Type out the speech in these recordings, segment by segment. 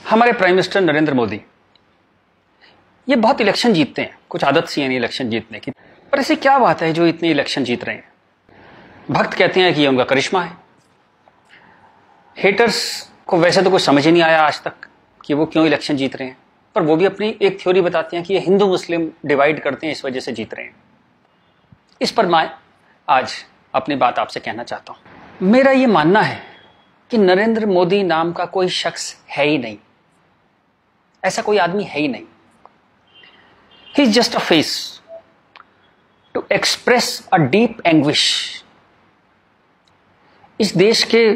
हमारे prime minister Narendra Modi ये बहुत इलेक्शन जीतते हैं, कुछ आदत सी है नहीं इलेक्शन जीतने की, पर ऐसी क्या बात है जो इतने इलेक्शन जीत रहे हैं? भक्त कहते हैं कि ये उनका करिश्मा है। हेटर्स को वैसे तो कुछ समझ ही नहीं आया आज तक कि वो क्यों इलेक्शन जीत रहे हैं, पर वो भी अपनी एक थ्योरी बताते हैं कि ये हिंदू मुस्लिम डिवाइड करते हैं, इस वजह से जीत रहे हैं। इस पर मैं आज अपनी बात आपसे कहना चाहता हूं। मेरा ये मानना है कि नरेंद्र मोदी नाम का कोई शख्स है ही नहीं, ऐसा कोई आदमी है ही नहीं। He is just a face to express a deep anguish. इस देश के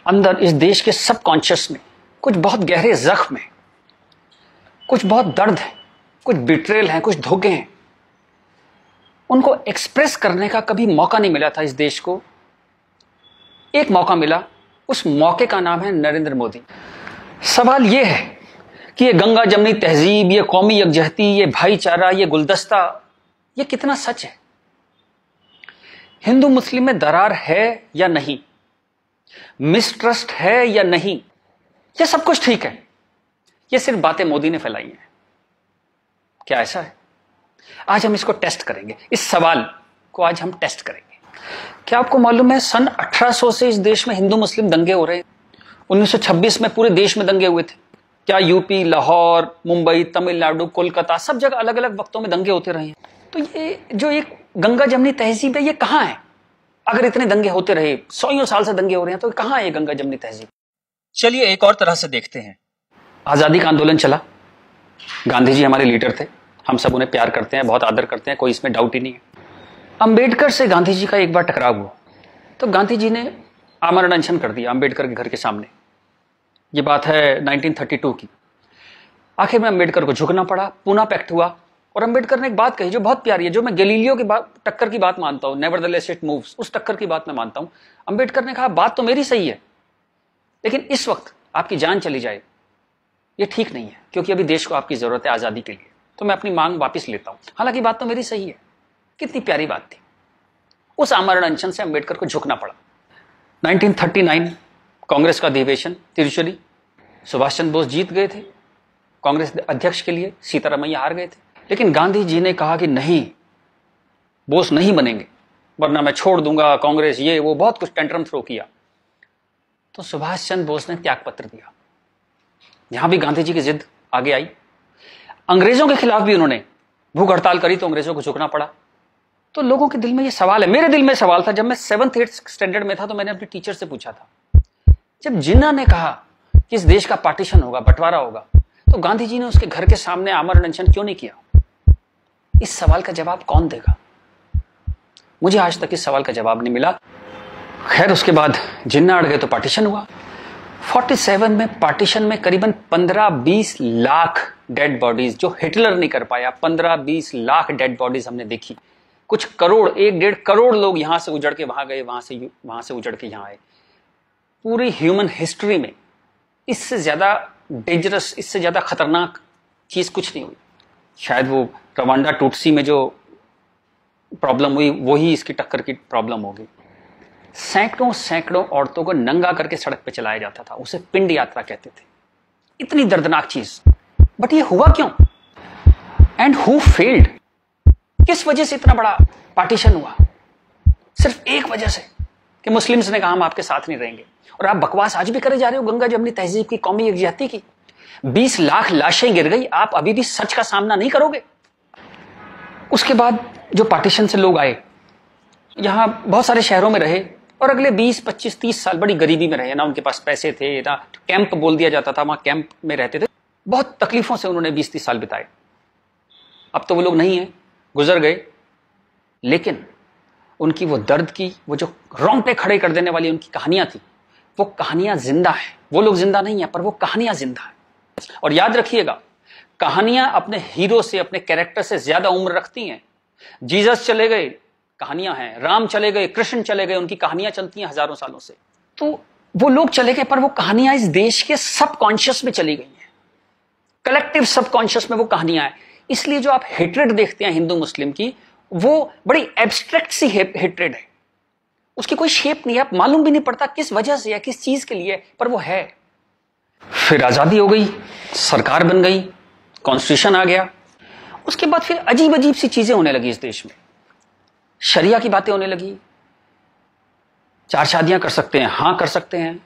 अंदर, इस देश के सबकॉन्शियस में कुछ बहुत गहरे जख्म है, कुछ बहुत दर्द है, कुछ बिट्रेल है, कुछ धोखे हैं। उनको एक्सप्रेस करने का कभी मौका नहीं मिला था इस देश को। एक मौका मिला, उस मौके का नाम है नरेंद्र मोदी। सवाल यह है कि ये गंगा जमनी तहजीब, ये कौमी यकजहती, ये भाईचारा, ये गुलदस्ता, ये कितना सच है? हिंदू मुस्लिम में दरार है या नहीं? मिसट्रस्ट है या नहीं? ये सब कुछ ठीक है, ये सिर्फ बातें मोदी ने फैलाई हैं। क्या ऐसा है? आज हम इसको टेस्ट करेंगे, इस सवाल को आज हम टेस्ट करेंगे। क्या आपको मालूम है सन 1800 से इस देश में हिंदू मुस्लिम दंगे हो रहे हैं? 1926 में पूरे देश में दंगे हुए थे। क्या यूपी, लाहौर, मुंबई, तमिलनाडु, कोलकाता, सब जगह अलग अलग वक्तों में दंगे होते रहे हैं। तो ये जो एक गंगा जमनी तहजीब है, ये कहां है? अगर इतने दंगे होते रहे, 100 साल से दंगे हो रहे हैं, तो कहां है ये गंगा जमनी तहजीब? चलिए एक और तरह से देखते हैं। आजादी का आंदोलन चला, गांधी जी हमारे लीडर थे, हम सब उन्हें प्यार करते हैं, बहुत आदर करते हैं, कोई इसमें डाउट ही नहीं है। अंबेडकर से गांधी जी का एक बार टकराव हुआ, तो गांधी जी ने आमरण अनशन कर दिया अंबेडकर के घर के सामने। ये बात है 1932 की। आखिर में अंबेडकर को झुकना पड़ा, पूना पैक्ट हुआ, और अंबेडकर ने एक बात कही जो बहुत प्यारी है, जो मैं गैलीलियो की बात, टक्कर की बात मानता हूं, नेवरदलेस इट मूव्स, उस टक्कर की बात मैं मानता हूं। अंबेडकर ने कहा बात तो मेरी सही है, लेकिन इस वक्त आपकी जान चली जाए ये ठीक नहीं है, क्योंकि अभी देश को आपकी जरूरत है आजादी के लिए, तो मैं अपनी मांग वापस लेता हूं। हालांकि बात तो मेरी सही है। कितनी प्यारी बात थी। उस आमरण अनशन से अंबेडकर को झुकना पड़ा। 1939 कांग्रेस का अधिवेशन तिरुचुली, सुभाष चंद्र बोस जीत गए थे कांग्रेस अध्यक्ष के लिए, सीतारामैया हार गए थे। लेकिन गांधी जी ने कहा कि नहीं, बोस नहीं बनेंगे, वरना मैं छोड़ दूंगा कांग्रेस, ये वो, बहुत कुछ टेंट्रम थ्रो किया। तो सुभाष चंद्र बोस ने त्याग पत्र दिया। यहां भी गांधी जी की जिद आगे आई। अंग्रेजों के खिलाफ भी उन्होंने भूख हड़ताल करी, तो अंग्रेजों को झुकना पड़ा। तो लोगों के दिल में ये सवाल है, मेरे दिल में सवाल था, जब मैं 7th 8th स्टैंडर्ड में था, तो मैंने अपने टीचर से पूछा था, जब जिन्ना ने कहा कि इस देश का पार्टीशन होगा, बंटवारा होगा, तो गांधी जी ने उसके घर के सामने आमरण अनशन क्यों नहीं किया? इस सवाल का जवाब कौन देगा? मुझे आज तक इस सवाल का जवाब नहीं मिला। खैर, उसके बाद जिन्ना अड़ गए तो पार्टीशन हुआ। 47 में पार्टीशन में करीबन 15-20 लाख डेड बॉडीज, जो हिटलर नहीं कर पाया, 15-20 लाख डेड बॉडीज हमने देखी। कुछ करोड़, 1-1.5 करोड़ लोग यहां से उजड़ के वहां गए, वहां से उजड़ के यहां आए। पूरी ह्यूमन हिस्ट्री में इससे ज्यादा डेंजरस, इससे ज्यादा खतरनाक चीज कुछ नहीं हुई। शायद वो रवांडा टूटसी में जो प्रॉब्लम हुई, वही इसकी टक्कर की प्रॉब्लम होगी। सैकड़ों औरतों को नंगा करके सड़क पे चलाया जाता था, उसे पिंड यात्रा कहते थे। इतनी दर्दनाक चीज, बट ये हुआ क्यों? And who failed? किस वजह से इतना बड़ा पार्टीशन हुआ? सिर्फ एक वजह से कि मुस्लिम्स ने कहा हम आपके साथ नहीं रहेंगे। और आप बकवास आज भी करे जा रहे हो गंगा जमनी तहजीब की, कौमी यकजहती की। 20 लाख लाशें गिर गई, आप अभी भी सच का सामना नहीं करोगे? उसके बाद जो पार्टीशन से लोग आए, यहां बहुत सारे शहरों में रहे, और अगले 20, 25, 30 साल बड़ी गरीबी में रहे। ना उनके पास पैसे थे, ना कैंप बोल दिया जाता था, वहां कैंप में रहते थे। बहुत तकलीफों से उन्होंने 20-30 साल बिताए। अब तो वो लोग नहीं है, गुजर गए, लेकिन उनकी वो दर्द की, वो जो रोंगटे खड़े कर देने वाली उनकी कहानियां थी, वो कहानियां जिंदा है। वो लोग जिंदा नहीं है, पर वो कहानियां जिंदा है। और याद रखिएगा, कहानियां अपने हीरो से, अपने कैरेक्टर से ज्यादा उम्र रखती हैं। जीसस चले गए, कहानियां हैं। राम चले गए, कृष्ण चले गए, उनकी कहानियां चलती हैं हजारों सालों से। तो वो लोग चले गए, पर वो कहानियां इस देश के सबकॉन्शियस में चली गई हैं, कलेक्टिव सबकॉन्शियस में वो कहानियां हैं। इसलिए जो आप हेट्रेड देखते हैं हिंदू मुस्लिम की, वो बड़ी एब्स्ट्रैक्ट सी हेट्रेड है, उसकी कोई शेप नहीं है, आप मालूम भी नहीं पड़ता किस वजह से या किस चीज के लिए, पर वो है। फिर आजादी हो गई, सरकार बन गई, कॉन्स्टिट्यूशन आ गया। उसके बाद फिर अजीब अजीब सी चीजें होने लगी इस देश में। शरिया की बातें होने लगी, 4 शादियां कर सकते हैं, हां कर सकते हैं।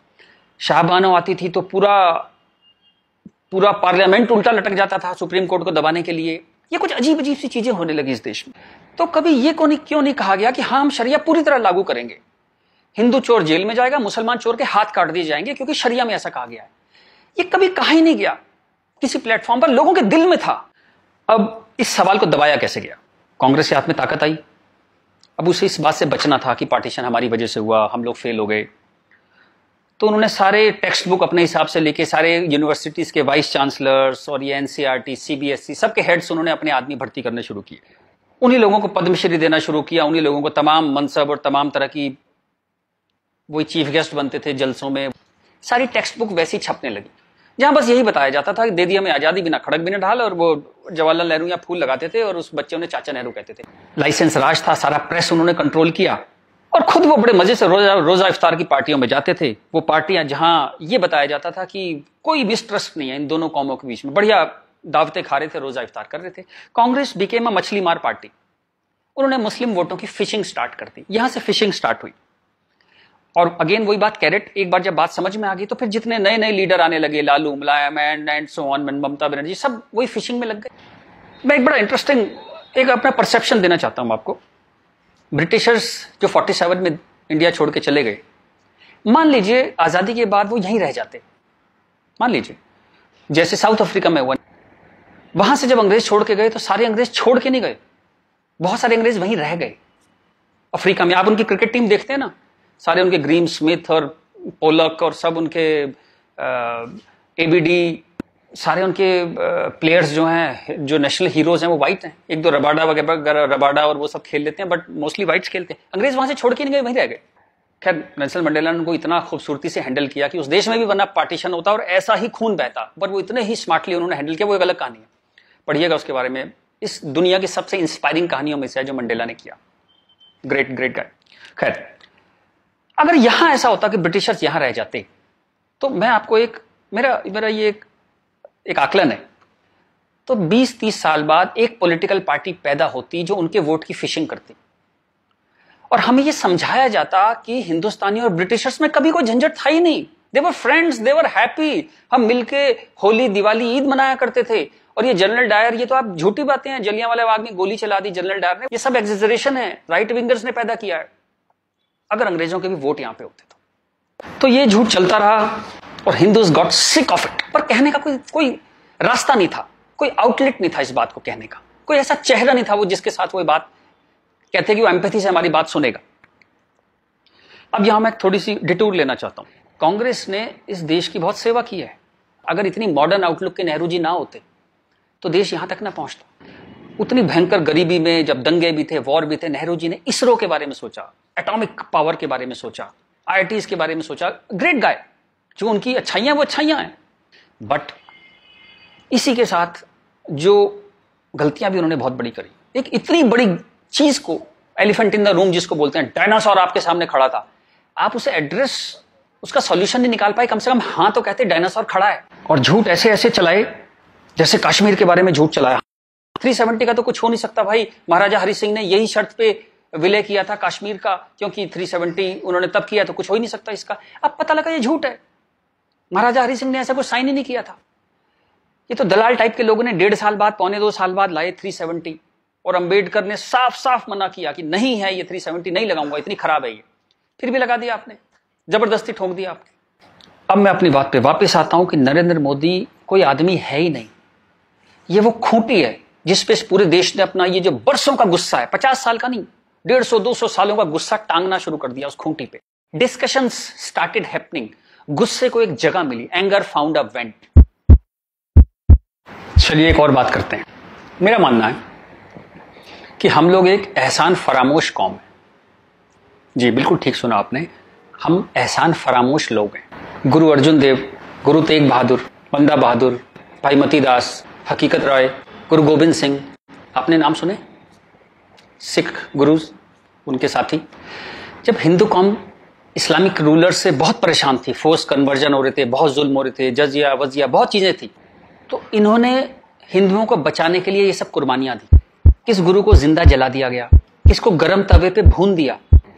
शाहबानो आती थी तो पूरा पार्लियामेंट उल्टा लटक जाता था सुप्रीम कोर्ट को दबाने के लिए। ये कुछ अजीब अजीब सी चीजें होने लगी इस देश में। तो कभी ये क्यों नहीं कहा गया कि हाँ हम शरिया पूरी तरह लागू करेंगे, हिंदू चोर जेल में जाएगा, मुसलमान चोर के हाथ काट दिए जाएंगे, क्योंकि शरिया में ऐसा कहा गया है। ये कभी कहा ही नहीं गया किसी प्लेटफॉर्म पर, लोगों के दिल में था। अब इस सवाल को दबाया कैसे गया? कांग्रेस के हाथ में ताकत आई। अब उसे इस बात से बचना था कि पार्टीशन हमारी वजह से हुआ, हम लोग फेल हो गए। तो उन्होंने सारे टेक्स्ट बुक अपने हिसाब से लेके सारे यूनिवर्सिटीज के वाइस चांसलर्स और ये एनसीईआरटी, सीबीएसई सबके हेड्स उन्होंने अपने आदमी भर्ती करने शुरू किए। उन्हीं लोगों को पद्मश्री देना शुरू किया, उन्हीं लोगों को तमाम मनसब और तमाम तरह की वही चीफ गेस्ट बनते थे जलसों में। सारी टेक्स्ट बुक वैसी छपने लगी, जहां बस यही बताया जाता था कि दे दिया हमें आजादी, बिना खड़क बिना ढाल। और वो जवाहरलाल नेहरू या फूल लगाते थे और उस बच्चों ने चाचा नेहरू कहते थे। लाइसेंस राज था, सारा प्रेस उन्होंने कंट्रोल किया। और खुद वो बड़े मजे से रोजा इफ्तार की पार्टियों में जाते थे। वो पार्टियां जहां ये बताया जाता था कि कोई मिसट्रस्ट नहीं है इन दोनों कौमों के बीच में, बढ़िया दावतें खा रहे थे, रोजा इफ्तार कर रहे थे। कांग्रेस बिकेम अ मछली मार पार्टी। उन्होंने मुस्लिम वोटों की फिशिंग स्टार्ट कर दी, यहां से फिशिंग स्टार्ट हुई। और अगेन वही बात, कैरेट, एक बार जब बात समझ में आ गई तो फिर जितने नए नए लीडर आने लगे, लालू, मुलायम and so on, Mamata Banerjee, सब वही फिशिंग में लग गए। मैं एक बड़ा इंटरेस्टिंग एक अपना परसेप्शन देना चाहता हूं आपको। ब्रिटिशर्स जो 47 में इंडिया छोड़ के चले गए, मान लीजिए आजादी के बाद वो यहीं रह जाते, मान लीजिए जैसे साउथ अफ्रीका में हुआ। वहां से जब अंग्रेज छोड़ के गए तो सारे अंग्रेज छोड़ के नहीं गए, बहुत सारे अंग्रेज वहीं रह गए अफ्रीका में। आप उनकी क्रिकेट टीम देखते हैं ना, सारे उनके ग्रीम स्मिथ और पोलक और सब उनके एबीडी, सारे उनके प्लेयर्स जो हैं, जो नेशनल हीरोज हैं, वो वाइट हैं। एक दो रबाडा वगैरह, रबाडा और वो सब खेल लेते हैं, बट मोस्टली वाइट्स खेलते हैं। अंग्रेज वहां से छोड़ के नहीं गए, वहीं रह गए। खैर नेल्सन मंडेला ने उनको इतना खूबसूरती से हैंडल किया कि उस देश में भी वरना पार्टीशन होता और ऐसा ही खून बहता, पर वो इतने ही स्मार्टली उन्होंने हैंडल किया। वो एक अलग कहानी है, पढ़िएगा उसके बारे में। इस दुनिया की सबसे इंस्पायरिंग कहानियों में से है जो मंडेला ने किया। Great great guy. खैर, अगर यहां ऐसा होता कि ब्रिटिशर्स यहां रह जाते, तो मैं आपको मेरा ये एक आकलन है, तो 20-30 साल बाद एक पॉलिटिकल पार्टी पैदा होती जो उनके वोट की फिशिंग करती, और हमें यह समझाया जाता कि हिंदुस्तानी और ब्रिटिशर्स में कभी कोई झंझट था ही नहीं। They were friends, they were happy. हम मिलके होली, दिवाली, ईद मनाया करते थे। और ये जनरल डायर, ये तो आप झूठी बातें हैं, जलियांवाला बाग में गोली चला दी जनरल डायर ने, ये सब एग्जेजरेशन है, राइट विंगर्स ने पैदा किया है। अगर अंग्रेजों के भी वोट यहां पे होते तो ये झूठ चलता रहा और Hindus got sick of it. पर कहने का कोई रास्ता नहीं था, कोई आउटलेट नहीं था इस बात को कहने का, कोई ऐसा चेहरा नहीं था वो जिसके साथ वो बात कहते कि वो एम्पैथी से हमारी बात सुनेगा। अब यहां मैं थोड़ी सी डिटूर लेना चाहता हूं। कांग्रेस ने इस देश की बहुत सेवा की है। अगर इतनी मॉडर्न आउटलुक के नेहरू जी ना होते तो देश यहां तक ना पहुंचता। उतनी भयंकर गरीबी में जब दंगे भी थे, वॉर भी थे, नेहरू जी ने इसरो के बारे में सोचा, एटॉमिक पावर के बारे में सोचा, आईआईटीज के बारे में सोचा। Great guy. जो उनकी अच्छाइयां वो अच्छाइयां हैं, बट इसी के साथ जो गलतियां भी उन्होंने बहुत बड़ी करी। एक इतनी बड़ी चीज को, एलिफेंट इन द रूम जिसको बोलते हैं, डायनासोर आपके सामने खड़ा था, आप उसे एड्रेस, उसका सॉल्यूशन नहीं निकाल पाए। कम से कम हाँ तो कहते डायनासोर खड़ा है। और झूठ ऐसे ऐसे चलाए, जैसे कश्मीर के बारे में झूठ चलाया। 370 का तो कुछ हो नहीं सकता भाई। महाराजा हरि सिंह ने यही शर्त पे विलय किया था कश्मीर का, क्योंकि 370 उन्होंने तब किया, तो कुछ हो ही नहीं सकता इसका। अब पता लगा ये झूठ है, महाराजा हरि सिंह ने ऐसा कुछ साइन ही नहीं किया था। ये तो दलाल टाइप के लोगों ने 1.5 साल बाद, 1.25 साल बाद लाए 370, और अंबेडकर ने साफ साफ मना किया कि नहीं है ये 370 नहीं लगाऊंगा, इतनी खराब है ये। फिर भी लगा दिया आपने, जबरदस्ती ठोक दिया आपने। अब मैं अपनी बात पे वापस आता हूं कि नरेंद्र मोदी कोई आदमी है ही नहीं, ये वो खूंटी है जिस पे पूरे देश ने अपना ये जो बरसों का गुस्सा है, 50 साल का नहीं, 150-200 सालों का गुस्सा टांगना शुरू कर दिया उस खूंटी पे। डिस्कशंस स्टार्टेड हैपनिंग, गुस्से को एक जगह मिली, एंगर फाउंड अ वेंट। चलिए एक और बात करते हैं। मेरा मानना है कि हम लोग एक एहसान फरामोश कौम है। जी बिल्कुल ठीक सुना आपने, हम एहसान फरामोश लोग हैं। गुरु अर्जुन देव, गुरु तेग बहादुर, बंदा बहादुर, भाई मती दास, हकीकत राय, गुरु गोविंद सिंह, आपने नाम सुने, सिख गुरुज, उनके साथी। जब हिंदू कौम इस्लामिक रूलर से बहुत परेशान थी, फोर्स कन्वर्जन हो रहे थे, बहुत जुल्म हो रहे थे, जजिया वजिया बहुत चीजें थी। तो इन्होंने हिंदुओं को बचाने के लिए ये सब कुर्बानियां दी। किस गुरु को जिंदा जला दिया गया, किसको गर्म तवे पे भून दिया,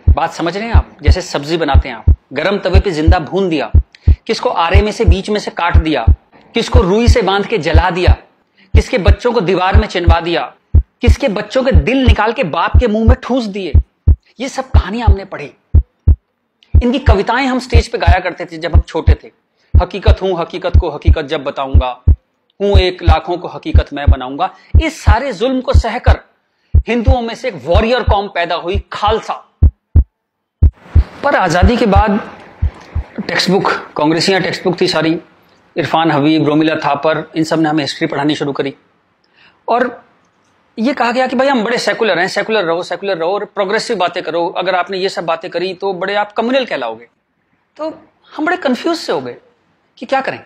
बात समझ रहे हैं आप, जैसे सब्जी बनाते हैं आप, गर्म तवे पे जिंदा भून दिया, किसको आरे में से बीच में से काट दिया, किसको रुई से बांध के जला दिया, किसके बच्चों को दीवार में चिनवा दिया, किसके बच्चों के दिल निकाल के बाप के मुंह में ठूस दिए। ये सब कहानियां हमने पढ़ी। इनकी कविताएं हम स्टेज पे गाया करते थे जब हम छोटे थे। हकीकत हूं, हकीकत को हकीकत जब बताऊंगा, हूं एक लाखों को हकीकत मैं बनाऊंगा। इस सारे जुल्म को सहकर हिंदुओं में से एक वॉरियर कौम पैदा हुई, खालसा। पर आजादी के बाद टेक्स्ट बुक, कांग्रेसियां टेक्स्ट बुक थी सारी, इरफान हबीब, रोमिला थापर, इन सब ने हमें हिस्ट्री पढ़ानी शुरू करी और ये कहा गया कि भाई हम बड़े सेकुलर हैं, सेकुलर रहो और प्रोग्रेसिव बातें करो। अगर आपने ये सब बातें करी तो बड़े आप कम्युनल कहलाओगे। तो हम बड़े कंफ्यूज से हो गए कि क्या करें।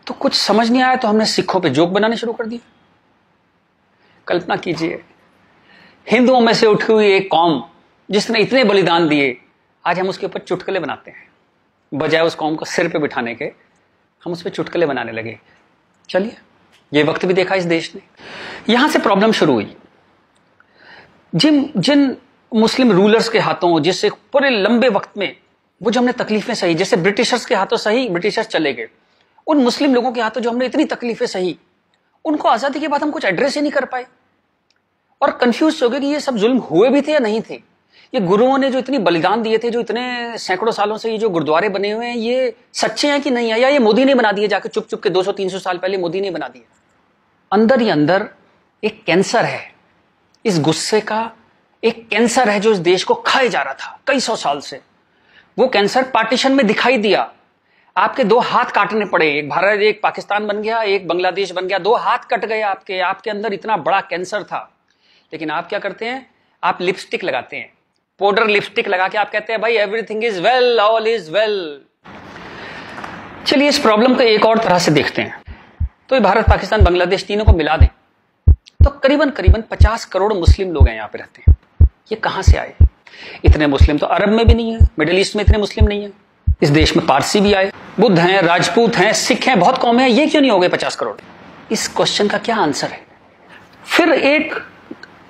तो कुछ समझ नहीं आया तो हमने सिखों पे जोक बनाने शुरू कर दिए। कल्पना कीजिए, हिंदुओं में से उठी हुई एक कौम जिसने इतने बलिदान दिए, आज हम उसके ऊपर चुटकुले बनाते हैं। बजाय उस कौम को सिर पे बिठाने के हम उस पर चुटकुले बनाने लगे। चलिए, ये वक्त भी देखा इस देश ने। यहां से प्रॉब्लम शुरू हुई। जिन मुस्लिम रूलर्स के हाथों, जिससे पूरे लंबे वक्त में वो जो हमने तकलीफें सही, जैसे ब्रिटिशर्स के हाथों सही, ब्रिटिशर्स चले गए, उन मुस्लिम लोगों के हाथों जो हमने इतनी तकलीफें सही, उनको आजादी के बाद हम कुछ एड्रेस ही नहीं कर पाए और कंफ्यूज हो गए कि ये सब जुल्म हुए भी थे या नहीं थे। ये गुरुओं ने जो इतनी बलिदान दिए थे, जो इतने सैकड़ों सालों से ये जो गुरुद्वारे बने हुए हैं, ये सच्चे हैं कि नहीं है, या ये मोदी ने बना दिए जाके चुप चुप के 200-300 साल पहले मोदी ने बना दिए। अंदर ही अंदर एक कैंसर है, इस गुस्से का एक कैंसर है जो इस देश को खाए जा रहा था कई सौ साल से। वो कैंसर पार्टीशन में दिखाई दिया। आपके 2 हाथ काटने पड़े, एक भारत एक पाकिस्तान बन गया, एक बांग्लादेश बन गया, 2 हाथ कट गए आपके अंदर इतना बड़ा कैंसर था। लेकिन आप क्या करते हैं, आप लिपस्टिक लगाते हैं, पाउडर लिपस्टिक लगा के आप कहते हैं भाई everything is well, all is well. चलिए इस प्रॉब्लम को एक और तरह से देखते हैं। तो ये भारत, पाकिस्तान, बांग्लादेश तीनों को मिला दें तो करीबन 50 करोड़ मुस्लिम लोग हैं यहाँ पे रहते हैं। ये कहां से आए? इतने मुस्लिम तो अरब में भी नहीं है, मिडिल ईस्ट में इतने मुस्लिम नहीं है। इस देश में पारसी भी आए, बुद्ध हैं, राजपूत हैं, सिख हैं, बहुत कौम है, ये क्यों नहीं हो गए 50 करोड़? इस क्वेश्चन का क्या आंसर है? फिर एक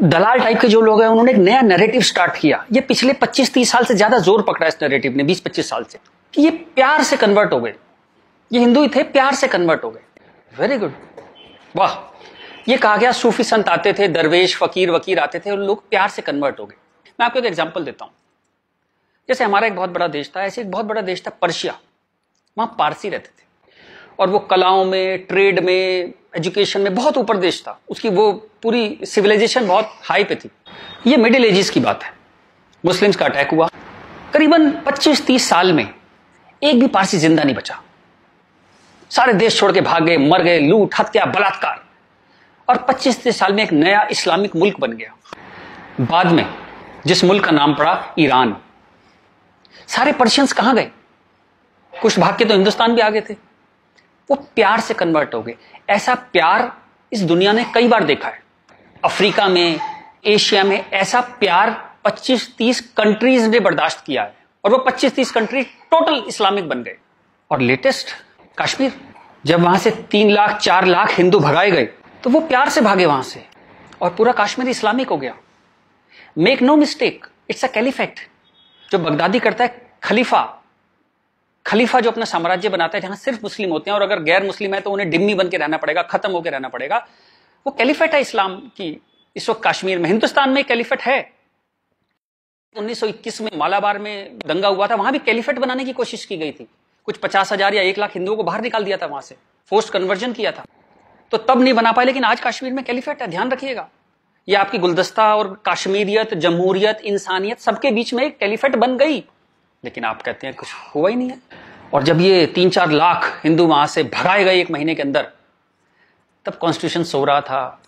दलाल टाइप के जो लोग हैं उन्होंने एक नया नैरेटिव स्टार्ट किया। ये पिछले 25-30 साल से ज्यादा जोर पकड़ा इस नैरेटिव ने, 20-25 साल से, कि ये प्यार से कन्वर्ट हो गए। ये हिंदू ही थे, प्यार से कन्वर्ट हो गए। वेरी गुड, वाह। ये कहा गया सूफी संत आते थे, दरवेश फकीर वकीर आते थे और लोग प्यार से कन्वर्ट हो गए। मैं आपको एक एग्जांपल देता हूं। जैसे हमारा एक बहुत बड़ा देश था, ऐसे एक बहुत बड़ा देश था पर्शिया। वहां पारसी रहते थे और वो कलाओं में, ट्रेड में, एजुकेशन में बहुत ऊपर देश था। उसकी वो पूरी सिविलाइजेशन बहुत हाई पे थी। ये मिडिल एजेस की बात है। मुस्लिम्स का अटैक हुआ, करीबन 25-30 साल में एक भी पारसी जिंदा नहीं बचा। सारे देश छोड़ के भाग गए, मर गए, लूट, हत्या, बलात्कार। और 25-30 साल में एक नया इस्लामिक मुल्क बन गया। बाद में जिस मुल्क का नाम पड़ा ईरान। सारे पर्शियंस कहां गए? कुछ भाग के तो हिंदुस्तान भी आ गए थे। वो प्यार से कन्वर्ट हो गए। ऐसा प्यार इस दुनिया ने कई बार देखा है। अफ्रीका में, एशिया में ऐसा प्यार 25-30 कंट्रीज ने बर्दाश्त किया है और वो 25-30 कंट्री टोटल इस्लामिक बन गए। और लेटेस्ट कश्मीर, जब वहां से 3 लाख 4 लाख हिंदू भगाए गए तो वो प्यार से भागे वहां से और पूरा कश्मीर इस्लामिक हो गया। Make no mistake, it's a caliphate. जो बगदादी करता है खलीफा जो अपना साम्राज्य बनाता है जहां सिर्फ मुस्लिम होते हैं और अगर गैर मुस्लिम है तो उन्हें डिम्मी बन के रहना पड़ेगा, खत्म होकर रहना पड़ेगा, वो कैलिफेट है इस्लाम की। इस वक्त कश्मीर में, हिंदुस्तान में कैलिफेट है। 1921 में मालाबार में दंगा हुआ था, वहां भी कैलिफेट बनाने की कोशिश की गई थी। कुछ 50,000 या 1 लाख हिंदुओं को बाहर निकाल दिया था वहां से, फोर्स्ड कन्वर्जन किया था, तो तब नहीं बना पाए। लेकिन आज कश्मीर में कैलिफेट है, ध्यान रखिएगा। ये आपकी गुलदस्ता और कश्मीरियत, जमहूरियत, इंसानियत सबके बीच में एक कैलिफेट बन गई। लेकिन आप कहते हैं कुछ हुआ ही नहीं है। और जब ये 3-4 लाख हिंदू वहां से भगाए गए 1 महीने के अंदर, तब कॉन्स्टिट्यूशन सो रहा था,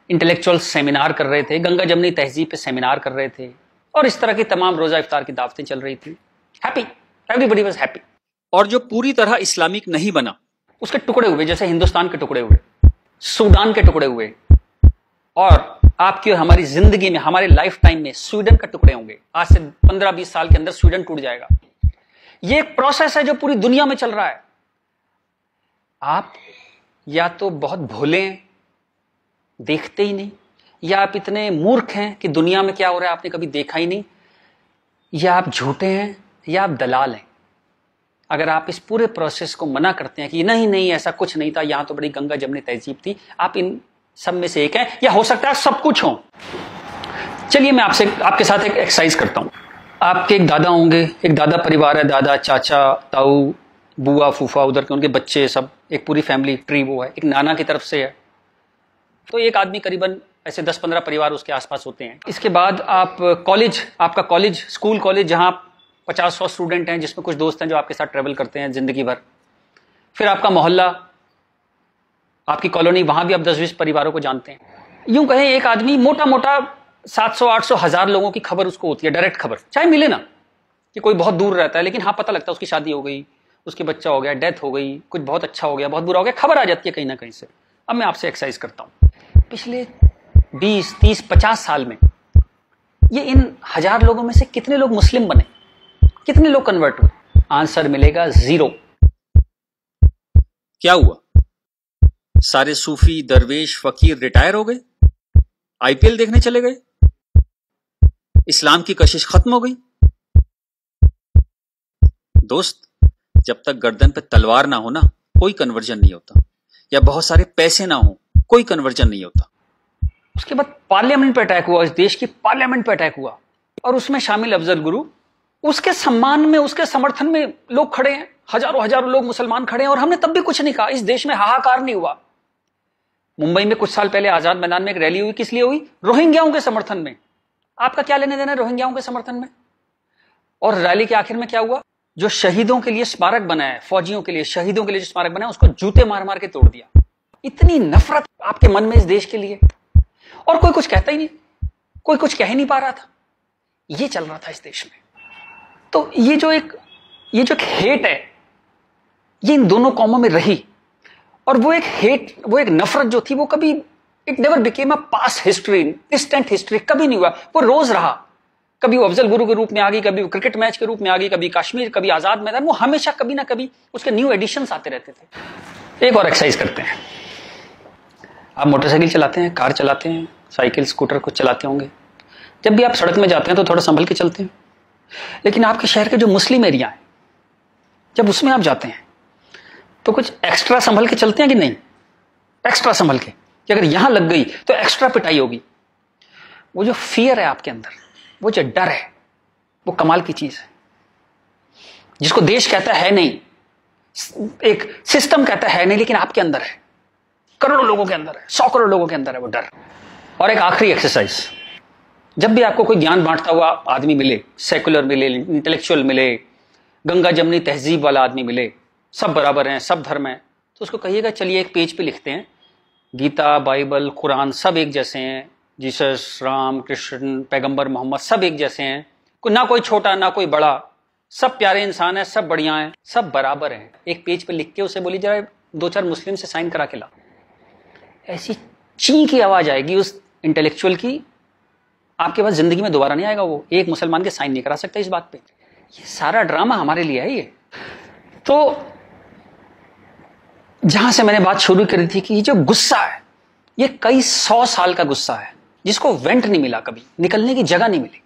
इंटेलेक्चुअल सेमिनार कर रहे थे, गंगा जमनी तहजीब पे सेमिनार कर रहे थे और इस तरह की तमाम रोजा इफ्तार की दावतें चल रही थी। Happy, everybody was happy. और जो पूरी तरह इस्लामिक नहीं बना, उसके टुकड़े हुए, जैसे हिंदुस्तान के टुकड़े हुए, सूडान के टुकड़े हुए और आपकी और हमारी जिंदगी में, हमारे लाइफ टाइम में स्वीडन का टुकड़े होंगे। आज से 15-20 साल के अंदर स्वीडन टूट जाएगा। ये एक प्रोसेस है जो पूरी दुनिया में चल रहा है। आप या तो बहुत भोले हैं, देखते ही नहीं, या आप इतने मूर्ख हैं कि दुनिया में क्या हो रहा है आपने कभी देखा ही नहीं, या आप झूठे हैं, या आप दलाल हैं। अगर आप इस पूरे प्रोसेस को मना करते हैं कि नहीं नहीं ऐसा कुछ नहीं था, यहां तो बड़ी गंगा जमनी तहजीब थी, आप इन सब में से एक हैं, या हो सकता है सब कुछ हो। चलिए मैं आपके साथ एक एक्सरसाइज करता हूं। आपके एक दादा होंगे, एक दादा परिवार है, दादा, चाचा, ताऊ, बुआ, फूफा, उधर के उनके बच्चे, सब एक पूरी फैमिली ट्री वो है। एक नाना की तरफ से है, तो एक आदमी करीबन ऐसे 10-15 परिवार उसके आसपास होते हैं। इसके बाद आप कॉलेज, आपका कॉलेज, स्कूल कॉलेज, जहां 50-100 स्टूडेंट हैं, जिसमें कुछ दोस्त हैं जो आपके साथ ट्रेवल करते हैं जिंदगी भर। फिर आपका मोहल्ला, आपकी कॉलोनी, वहां भी आप 10-20 परिवारों को जानते हैं। यूं कहें एक आदमी मोटा मोटा 700-800 1000 लोगों की खबर उसको होती है, डायरेक्ट खबर, चाहे मिले ना कि कोई बहुत दूर रहता है, लेकिन हाँ पता लगता है उसकी शादी हो गई, उसके बच्चा हो गया, डेथ हो गई, कुछ बहुत अच्छा हो गया, बहुत बुरा हो गया, खबर आ जाती है कहीं ना कहीं से। अब मैं आपसे एक्सरसाइज करता हूं, पिछले 20, 30, 50 साल में ये इन 1000 लोगों में से कितने लोग मुस्लिम बने, कितने लोग कन्वर्ट हुए? आंसर मिलेगा 0। क्या हुआ? सारे सूफी, दरवेश, फकीर रिटायर हो गए, आईपीएल देखने चले गए, इस्लाम की कशिश खत्म हो गई। दोस्त, जब तक गर्दन पे तलवार ना हो ना, कोई कन्वर्जन नहीं होता, या बहुत सारे पैसे ना हो, कोई कन्वर्जन नहीं होता। उसके बाद पार्लियामेंट पे अटैक हुआ, इस देश की पार्लियामेंट पे अटैक हुआ, और उसमें शामिल अफजल गुरु, उसके सम्मान में, उसके समर्थन में लोग खड़े हैं, हजारों लोग मुसलमान खड़े हैं, और हमने तब भी कुछ नहीं कहा। इस देश में हाहाकार नहीं हुआ। मुंबई में कुछ साल पहले आजाद मैदान में एक रैली हुई, किस लिए हुई? रोहिंग्याओं के समर्थन में। आपका क्या लेने देना है रोहिंग्याओं के समर्थन में? और रैली के आखिर में क्या हुआ? जो शहीदों के लिए स्मारक बना है, फौजियों के लिए, शहीदों के लिए जो स्मारक बना है, उसको जूते मार मार के तोड़ दिया। इतनी नफरत आपके मन में इस देश के लिए, और कोई कुछ कहता ही नहीं, कोई कुछ कह ही नहीं पा रहा था। ये चल रहा था इस देश में। तो ये जो एक हेट है, ये इन दोनों कौमों में रही, और वो एक हेट, वो एक नफरत जो थी, वो कभी, it never became a past history, distant history, कभी नहीं हुआ। वो रोज रहा, कभी वो अफजल गुरु के रूप में आ गई, कभी वो क्रिकेट मैच के रूप में आ गई, कभी कश्मीर, कभी आजाद मैदान, वो हमेशा कभी ना कभी उसके न्यू एडिशंस आते रहते थे। एक और एक्सरसाइज करते हैं। आप मोटरसाइकिल चलाते हैं, कार चलाते हैं, साइकिल, स्कूटर कुछ चलाते होंगे। जब भी आप सड़क में जाते हैं तो थोड़ा संभल के चलते हैं, लेकिन आपके शहर के जो मुस्लिम एरिया है, जब उसमें आप जाते हैं तो कुछ एक्स्ट्रा संभल के चलते हैं कि नहीं? एक्स्ट्रा संभल के, कि अगर यहां लग गई तो एक्स्ट्रा पिटाई होगी। वो जो फियर है आपके अंदर, वो जो डर है, वो कमाल की चीज है, जिसको देश कहता है नहीं, एक सिस्टम कहता है नहीं, लेकिन आपके अंदर है, करोड़ों लोगों के अंदर है, 100 करोड़ लोगों के अंदर है वो डर। और एक आखिरी एक्सरसाइज, जब भी आपको कोई ज्ञान बांटता हुआ आदमी मिले, सेकुलर मिले, इंटेलेक्चुअल मिले, गंगा जमनी तहजीब वाला आदमी मिले, सब बराबर हैं, सब धर्म है, तो उसको कहिएगा चलिए एक पेज पे लिखते हैं, गीता, बाइबल, कुरान सब एक जैसे हैं, जीसस, राम, कृष्ण, पैगंबर मोहम्मद सब एक जैसे हैं, ना कोई छोटा ना कोई बड़ा, सब प्यारे इंसान है, सब बढ़िया हैं, सब बराबर हैं। एक पेज पे लिख के उसे बोली जरा 2-4 मुस्लिम से साइन करा के ला। ऐसी ची की आवाज आएगी उस इंटेलेक्चुअल की, आपके पास जिंदगी में दोबारा नहीं आएगा। वो एक मुसलमान के साइन नहीं करा सकता इस बात पे। ये सारा ड्रामा हमारे लिए है। ये तो जहां से मैंने बात शुरू करी थी कि ये जो गुस्सा है, ये कई 100 साल का गुस्सा है, जिसको वेंट नहीं मिला, कभी निकलने की जगह नहीं मिली।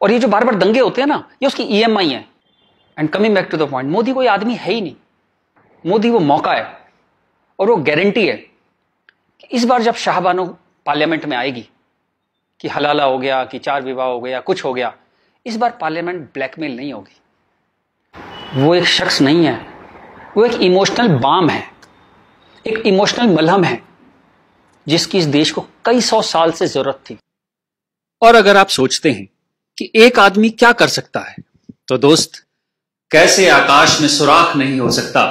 और ये जो बार बार दंगे होते हैं ना, ये उसकी EMI है। And coming back to the point, Modi कोई आदमी है ही नहीं। मोदी वो मौका है, और वो गारंटी है कि इस बार जब शाहबानो पार्लियामेंट में आएगी कि हलाला हो गया, कि 4 विवाह हो गया, कुछ हो गया, इस बार पार्लियामेंट ब्लैकमेल नहीं होगी। वो एक शख्स नहीं है, वो एक इमोशनल बाम है, एक इमोशनल मलहम है, जिसकी इस देश को कई 100 साल से जरूरत थी। और अगर आप सोचते हैं कि एक आदमी क्या कर सकता है, तो दोस्त, कैसे आकाश में सुराख नहीं हो सकता,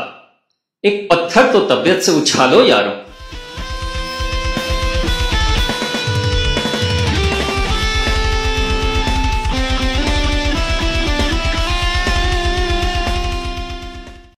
एक पत्थर तो तबीयत से उछालो यारो।